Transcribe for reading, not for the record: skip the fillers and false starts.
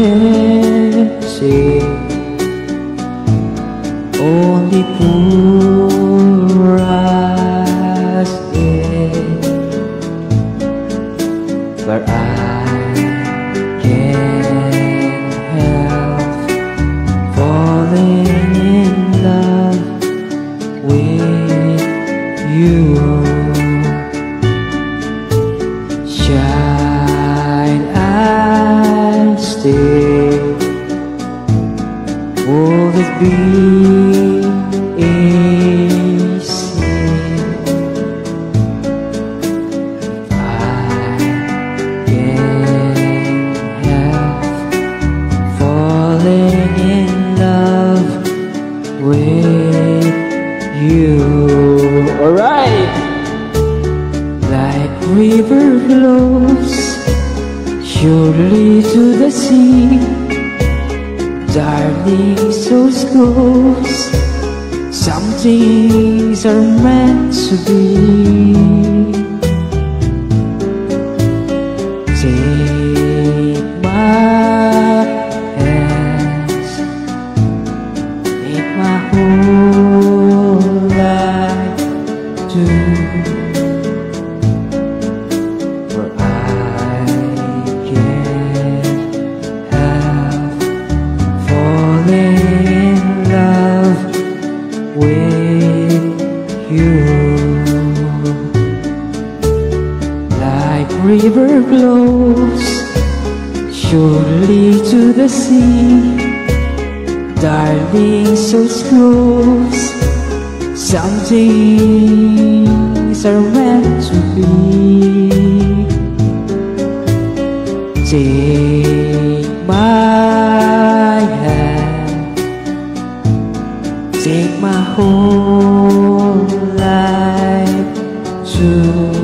can't say, only poor us in, but I can't help falling in love with you. Shine and stay, would it be easy if I can't help falling in love with you? Alright! Like river flows surely to the sea, darling, so close. Some things are meant to be. Take my hands, take my whole life too. Like river flows surely to the sea, darling, so close. Some things are meant to be. Take my hand, take my whole life too.